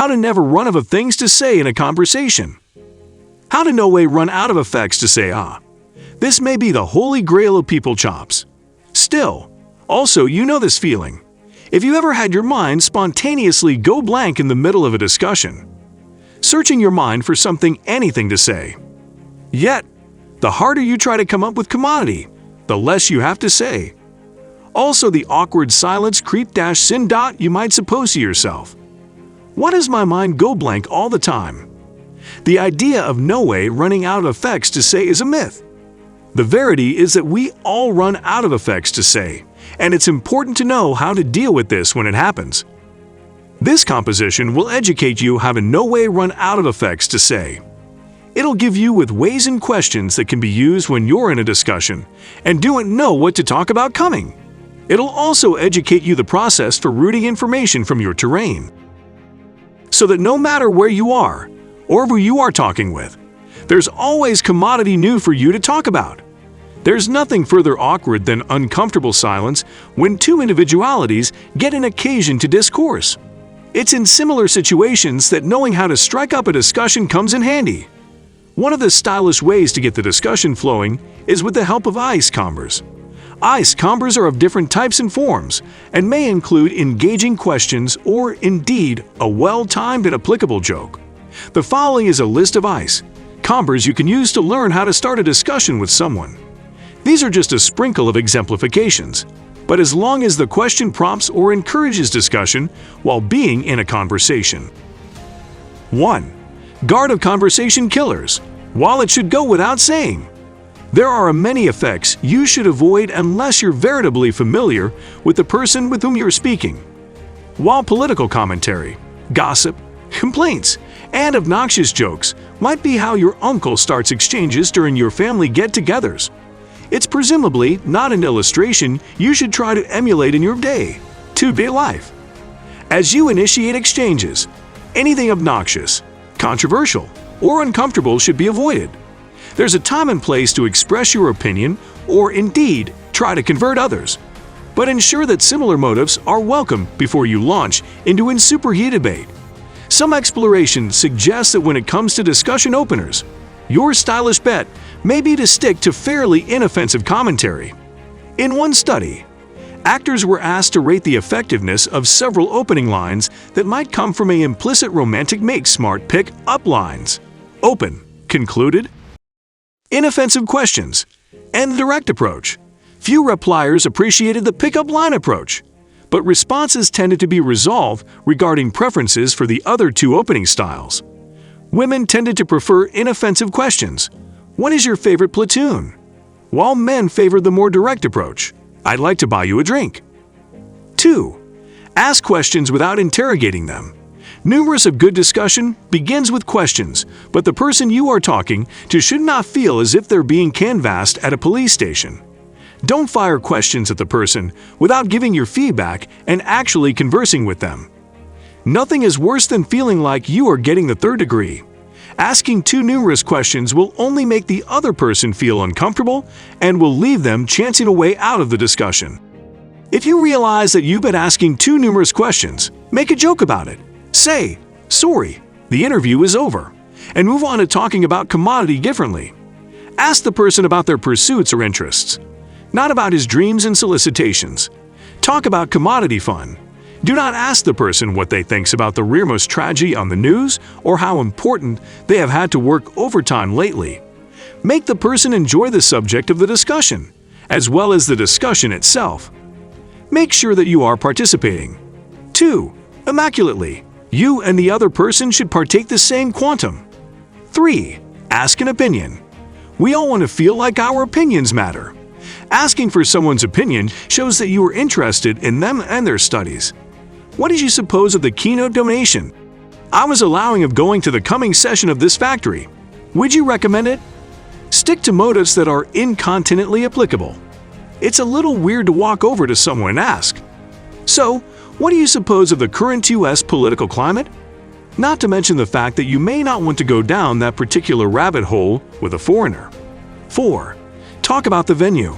How to never run out of things to say in a conversation. How to no way run out of effects to say ah. This may be the holy grail of people chops. Still, also you know this feeling. If you ever had your mind spontaneously go blank in the middle of a discussion, searching your mind for anything to say. Yet, the harder you try to come up with commodity, the less you have to say. Also the awkward silence creep-sin. You might suppose to yourself, why does my mind go blank all the time? The idea of no way running out of effects to say is a myth. The verity is that we all run out of effects to say, and it's important to know how to deal with this when it happens. This composition will educate you how to no way run out of effects to say. It'll give you with ways and questions that can be used when you're in a discussion and don't know what to talk about coming. It'll also educate you the process for rooting information from your terrain, so that no matter where you are or who you are talking with, there's always commodity new for you to talk about. There's nothing further awkward than uncomfortable silence when two individualities get an occasion to discourse. It's in similar situations that knowing how to strike up a discussion comes in handy. One of the stylish ways to get the discussion flowing is with the help of ice combers. Ice combers are of different types and forms and may include engaging questions or, indeed, a well-timed and applicable joke. The following is a list of ice combers you can use to learn how to start a discussion with someone. These are just a sprinkle of exemplifications, but as long as the question prompts or encourages discussion while being in a conversation. 1. Guard of conversation killers. While it should go without saying, there are many effects you should avoid unless you're veritably familiar with the person with whom you're speaking. While political commentary, gossip, complaints, and obnoxious jokes might be how your uncle starts exchanges during your family get-togethers, it's presumably not an illustration you should try to emulate in your day-to-day life. As you initiate exchanges, anything obnoxious, controversial, or uncomfortable should be avoided. There's a time and place to express your opinion or indeed try to convert others, but ensure that similar motives are welcome before you launch into a superheated debate. Some exploration suggests that when it comes to discussion openers, your stylish bet may be to stick to fairly inoffensive commentary. In one study, actors were asked to rate the effectiveness of several opening lines that might come from an implicit romantic make-smart pick-up lines. Open, concluded, inoffensive questions, and the direct approach. Few repliers appreciated the pick-up line approach, but responses tended to be resolved regarding preferences for the other two opening styles. Women tended to prefer inoffensive questions. What is your favorite platoon? While men favored the more direct approach. I'd like to buy you a drink. 2. Ask questions without interrogating them. Numerous of good discussion begins with questions, but the person you are talking to should not feel as if they're being canvassed at a police station. Don't fire questions at the person without giving your feedback and actually conversing with them. Nothing is worse than feeling like you are getting the third degree. Asking too numerous questions will only make the other person feel uncomfortable and will leave them chancing a way out of the discussion. If you realize that you've been asking too numerous questions, make a joke about it. Say, sorry, the interview is over, and move on to talking about commodity differently. Ask the person about their pursuits or interests, not about his dreams and solicitations. Talk about commodity fun. Do not ask the person what they thinks about the rearmost tragedy on the news or how important they have had to work overtime lately. Make the person enjoy the subject of the discussion, as well as the discussion itself. Make sure that you are participating. 2. Immaculately. You and the other person should partake the same quantum. 3. Ask an opinion. We all want to feel like our opinions matter. Asking for someone's opinion shows that you are interested in them and their studies. What did you suppose of the keynote donation I was allowing of going to the coming session of this factory? Would you recommend it? Stick to motives that are incontinently applicable. It's a little weird to walk over to someone and ask, "So, what do you suppose of the current U.S. political climate?" Not to mention the fact that you may not want to go down that particular rabbit hole with a foreigner. 4. Talk about the venue.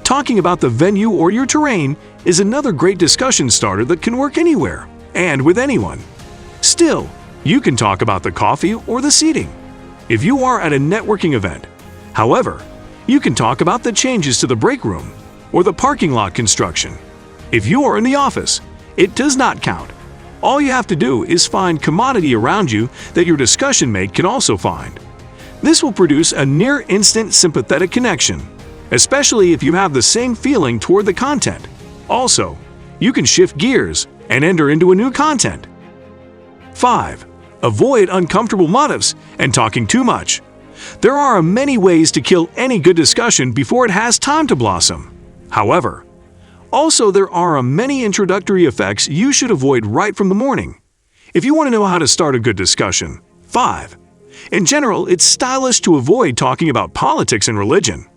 Talking about the venue or your terrain is another great discussion starter that can work anywhere and with anyone. Still, you can talk about the coffee or the seating if you are at a networking event. However, you can talk about the changes to the break room or the parking lot construction. If you are in the office, it does not count. All you have to do is find commodity around you that your discussion mate can also find. This will produce a near-instant sympathetic connection, especially if you have the same feeling toward the content. Also, you can shift gears and enter into a new content. 5. Avoid uncomfortable motives and talking too much. There are many ways to kill any good discussion before it has time to blossom. However, also there are many introductory effects you should avoid right from the morning. If you want to know how to start a good discussion. 5. In general, it's stylish to avoid talking about politics and religion.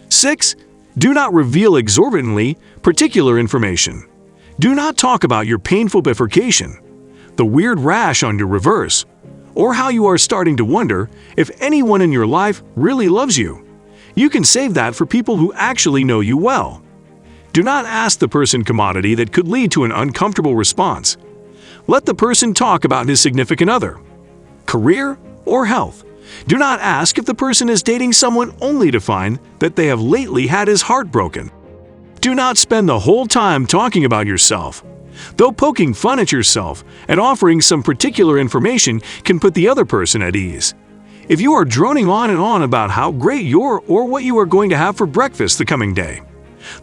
6. Do not reveal exorbitantly particular information. Do not talk about your painful bifurcation, the weird rash on your reverse, or how you are starting to wonder if anyone in your life really loves you. You can save that for people who actually know you well. Do not ask the person commodity that could lead to an uncomfortable response. Let the person talk about his significant other, career, or health. Do not ask if the person is dating someone only to find that they have lately had his heart broken. Do not spend the whole time talking about yourself. Though poking fun at yourself and offering some particular information can put the other person at ease. If you are droning on and on about how great you're or what you are going to have for breakfast the coming day,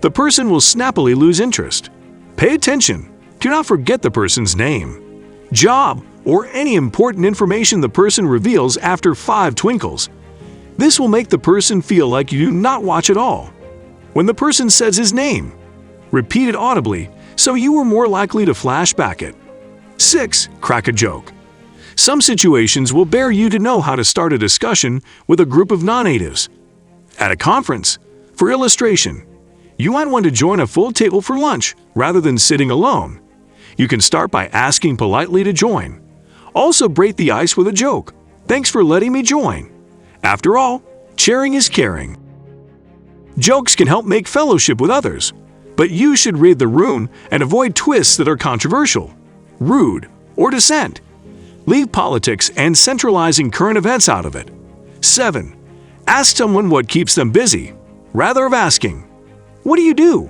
the person will snappily lose interest. Pay attention. Do not forget the person's name, job, or any important information the person reveals after 5 twinkles. This will make the person feel like you do not watch at all. When the person says his name, repeat it audibly so you are more likely to flash back it. 6. Crack a joke. Some situations will bear you to know how to start a discussion with a group of non-natives. At a conference, for illustration, you might want to join a full table for lunch rather than sitting alone. You can start by asking politely to join. Also break the ice with a joke. Thanks for letting me join. After all, sharing is caring. Jokes can help make fellowship with others, but you should read the room and avoid twists that are controversial, rude, or dissent. Leave politics and centralizing current events out of it. 7. Ask someone what keeps them busy, rather of asking, "What do you do?"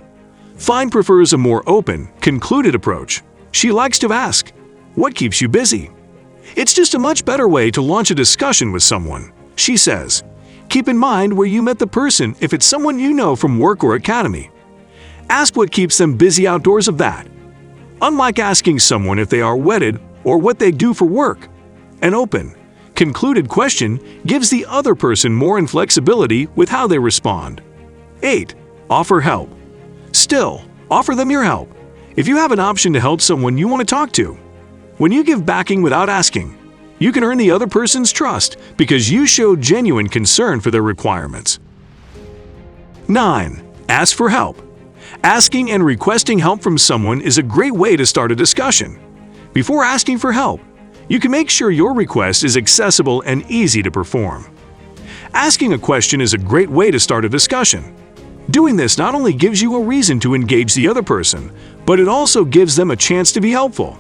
Fine prefers a more open, concluded approach. She likes to ask, "What keeps you busy?" It's just a much better way to launch a discussion with someone. She says, keep in mind where you met the person if it's someone you know from work or academy. Ask what keeps them busy outdoors of that. Unlike asking someone if they are wedded or what they do for work, an open, concluded question gives the other person more inflexibility with how they respond. 8. Offer help. Still, offer them your help. If you have an option to help someone you want to talk to, when you give backing without asking, you can earn the other person's trust because you show genuine concern for their requirements. 9. Ask for help. Asking and requesting help from someone is a great way to start a discussion. Before asking for help, you can make sure your request is accessible and easy to perform. Asking a question is a great way to start a discussion. Doing this not only gives you a reason to engage the other person, but it also gives them a chance to be helpful.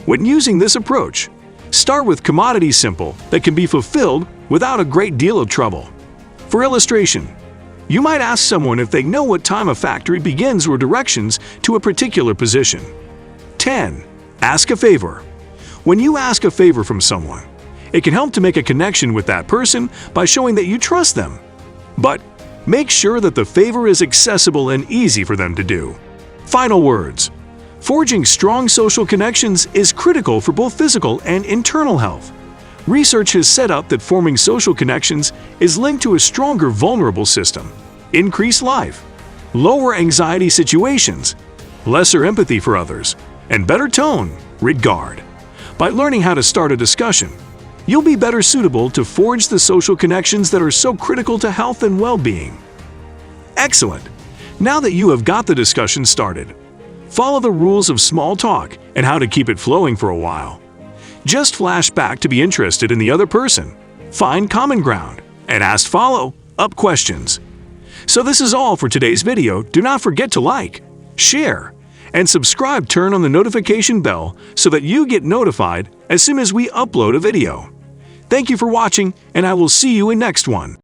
When using this approach, start with commodity simple that can be fulfilled without a great deal of trouble. For illustration, you might ask someone if they know what time a factory begins or directions to a particular position. 10. Ask a favor. When you ask a favor from someone, it can help to make a connection with that person by showing that you trust them. But make sure that the favor is accessible and easy for them to do. Final words. Forging strong social connections is critical for both physical and internal health. Research has set up that forming social connections is linked to a stronger vulnerable system, increased life, lower anxiety situations, lesser empathy for others, and better tone, regard. By learning how to start a discussion, you'll be better suitable to forge the social connections that are so critical to health and well-being. Excellent! Now that you have got the discussion started, follow the rules of small talk and how to keep it flowing for a while. Just flash back to be interested in the other person, find common ground, and ask follow-up questions. So this is all for today's video. Do not forget to like, share, And subscribe, turn on the notification bell so that you get notified as soon as we upload a video. Thank you for watching, and I will see you in next one.